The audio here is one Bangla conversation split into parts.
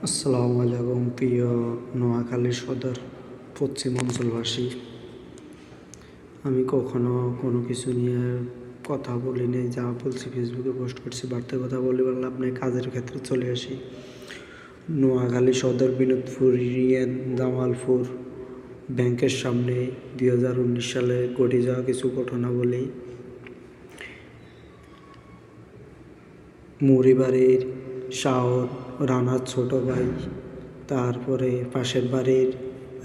আসসালামু আলাইকুম প্রিয় নোয়াখালী সদর পশ্চিম অঞ্চলবাসী। আমি কখনো কোনো কিছু নিয়ে কথা বলি নাই, যা বলছি ফেসবুকে পোস্ট করছি, বার্তায় কথা বলি বললে আপনি কাজের ক্ষেত্রে চলে আসি। নোয়াখালী সদর বিনোদপুর ইউনিয়ন জামালপুর ব্যাংকের সামনে 2019 সালে ঘটে যাওয়া কিছু ঘটনা বলি। মুড়িবাড়ির শাওন রানার ছোট ভাই, তারপরে পাশের বাড়ির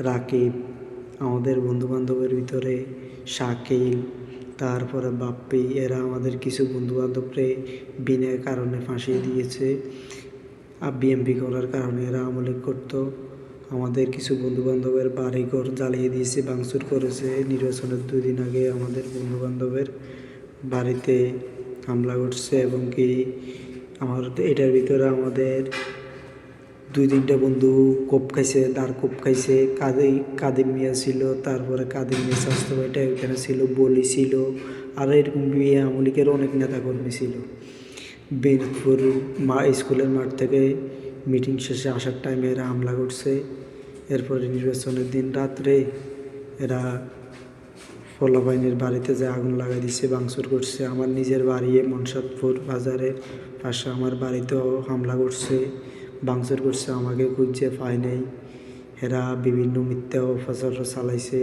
রাকিব, আমাদের বন্ধুবান্ধবের ভিতরে শাকিল, তারপরে বাপ্পি, এরা আমাদের কিছু বন্ধুবান্ধবরে বিনা কারণে ফাঁসিয়ে দিয়েছে। আর বিএমপি করার কারণে এরা আমলে করত। আমাদের কিছু বন্ধুবান্ধবের বাড়িঘর জ্বালিয়ে দিয়েছে, ভাঙচুর করেছে। নির্বাচনের 2 দিন আগে আমাদের বন্ধুবান্ধবের বাড়িতে হামলা করছে এবং কি এটার ভিতরে আমাদের 2-3টা বন্ধু কোপ খাইছে, দাঁড় কোপ খাইছে। কাদিম মিয়া ছিল, তারপরে কাদিম মিয়া স্বাস্থ্য ভাইটা ওইখানে ছিল, বলি ছিল, আর এরকম বিয়ে আমলিকের অনেক নেতাকর্মী ছিল। বিনোদপুর স্কুলের মাঠ থেকে মিটিং শেষে আসার টাইমে এরা হামলা করছে। এরপরে নির্বাচনের দিন রাত্রে এরা ফলাবাহিনীর বাড়িতে যে আগুন লাগাই দিচ্ছে, ভাঙচুর করছে। আমার নিজের বাড়ি মনসাদপুর বাজারের পাশে আমার বাড়িতেও হামলা করছে, ভাঙচুর করছে। আমাকে খুঁজছে পায় নাই। এরা বিভিন্ন মিথ্যা অপপ্রচার চালাইছে।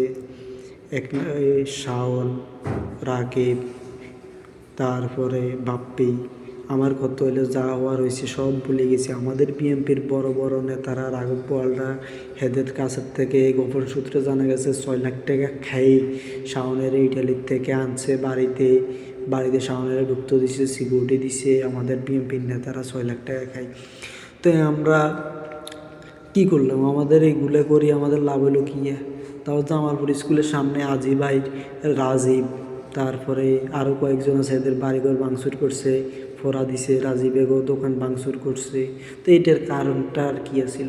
শাওন, রাকিব, তারপরে বাপ্পি, আমার কত হইলে যা হওয়ার হয়েছে সব ভুলে গেছি। আমাদের বিএনপির বড় বড় নেতারা, রাঘব বোয়ালরা, হেদের কাছের থেকে গোপন সূত্রে জানা গেছে 6 লাখ টাকা খাই শাওনের ইটালির থেকে আনছে। বাড়িতে শাওনের ঢুকতে দিছে, সিকিউরিটি দিছে। আমাদের বিএনপির নেতারা 6 লাখ টাকা খায়। তো আমরা কী করলাম? আমাদের এইগুলো করি, আমাদের লাভ হলো কী? তাও জামালপুর স্কুলের সামনে আজি ভাই, রাজীব, তারপরে আরও কয়েকজন আছে, এদের বাড়িঘর ভাঙচুর করছে, ফোড়া দিছে। রাজীবেগও দোকান ভাঙচুর করছে। তো এটার কারণটা আর কী আছিল?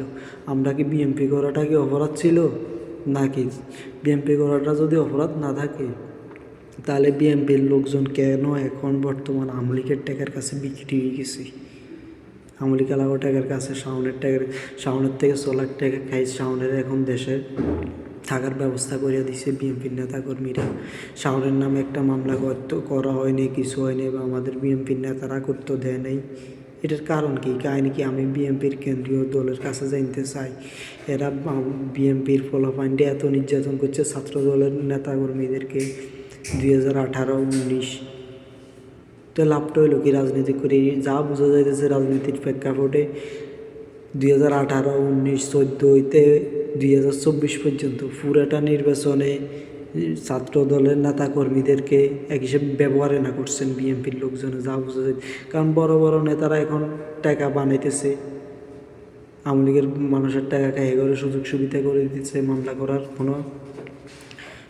আমরা কি বিএমপি করাটা কি অপরাধ ছিল নাকি? বিএমপি করাটা যদি অপরাধ না থাকে তাহলে বিএমপির লোকজন কেন এখন বর্তমান আওয়ামী লীগের টাকার কাছে বিক্রি হয়ে গেছে? আওয়ামী লীগ এলাকা টাকার কাছে শাওনের থেকে 6 লাখ টাকা খাই। শাওনের এখন দেশে থাকার ব্যবস্থা করে দিছে বিএনপির নেতাকর্মীরা। শাওনের নামে একটা মামলা করা হয়নি, কিছু হয়নি, বা আমাদের বিএনপির নেতারা করতে দেয় নাই। এটার কারণ কি? কাহিনি কি? আমি বিএনপির কেন্দ্রীয় দলের কাছে জানতে চাই, এরা বিএনপির ফলাফাইন্ডে এত নির্যাতন করছে ছাত্র দলের নেতাকর্মীদেরকে 2018-19। তো লাভটা হইল কি? রাজনীতি করে যা বোঝা যাইতেছে রাজনীতির প্রেক্ষাপটে 2018-19, 14 হইতে 2024 পর্যন্ত পুরাটা নির্বাচনে ছাত্র দলের নেতা কর্মীদেরকে এক হিসেবে ব্যবহারে না করছেন বিএনপির লোকজনে, যা বোঝা যায়। কারণ বড় বড় নেতারা এখন টাকা বানাইতেছে, আওয়ামী লীগের মানুষের টাকা খাইয়ে করে সুযোগ সুবিধা করে দিচ্ছে। মামলা করার কোনো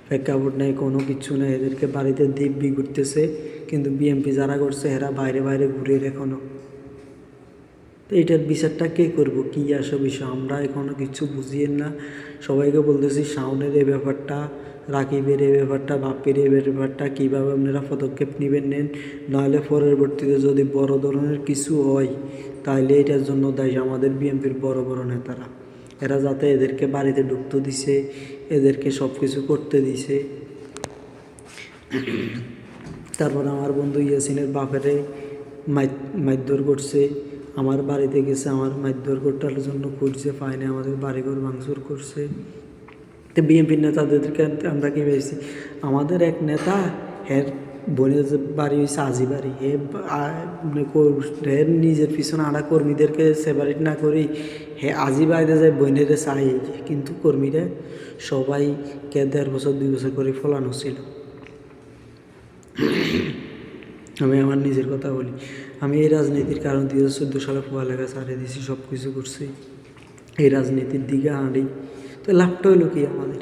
প্রেক্ষাপট নেই, কোনো কিছু নেই। এদেরকে বাড়িতে দিব্যি ঘুরতেছে, কিন্তু বিএমপি যারা করছে এরা বাইরে বাইরে ঘুরে এখনও। তো এইটার বিচারটা কে করবো? কী আসে বিষয় আমরা এখনও কিছু বুঝিয়ে না। সবাইকে বলতেছি শাওনের এই ব্যাপারটা, রাকিবের এই ব্যাপারটা, বাপ্পির এই ব্যাপারটা কীভাবে আপনারা পদক্ষেপ নেন, নাহলে পরবর্তীতে যদি বড় ধরনের কিছু হয় তাহলে এটার জন্য দায়ী আমাদের বিএনপির বড় বড় নেতারা। এরা যাতে এদেরকে বাড়িতে ঢুকতে দিছে, এদেরকে সব কিছু করতে দিছে। তারপর আমার বন্ধু ইয়াসিনের বাপেরে মারধর করছে, আমার বাড়িতে গেছে, আমার মারধর করটার জন্য খুঁজছে, পায়নি, আমাদের বাড়িঘর ভাঙচুর করছে। তো বিএনপির নেতাদেরকে আমরা কী পেয়েছি? আমাদের এক নেতা, হের বোনের বাড়ি হয়েছে আজি বাড়ি, হে নিজের পিছনে আড়া কর্মীদেরকে সেপারেট না করি হে আজি বাড়িতে যায় বোনের চাই। কিন্তু কর্মীরা সবাইকে 1.5 বছর 2 বছর করে ফলানো ছিল। আমি আমার নিজের কথা বলি, আমি এই রাজনীতির কারণ 2014 সালে পড়ালেখা ছাড়িয়ে দিয়েছি, সব কিছু করছি, এই রাজনীতির দিকে হাঁড়ি। তো লাভটা হইলো কি আমাদের?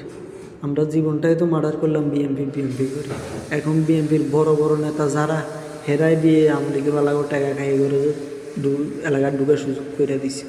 আমরা জীবনটাই তো মার্ডার করলাম বিএমপি করে। এখন বিএমপির বড় বড় নেতা যারা, হেরাই দিয়ে আওয়ামী লীগের এলাকাও টাকা খাইয়ে করে এলাকার ঢুকার সুযোগ করে দিছে।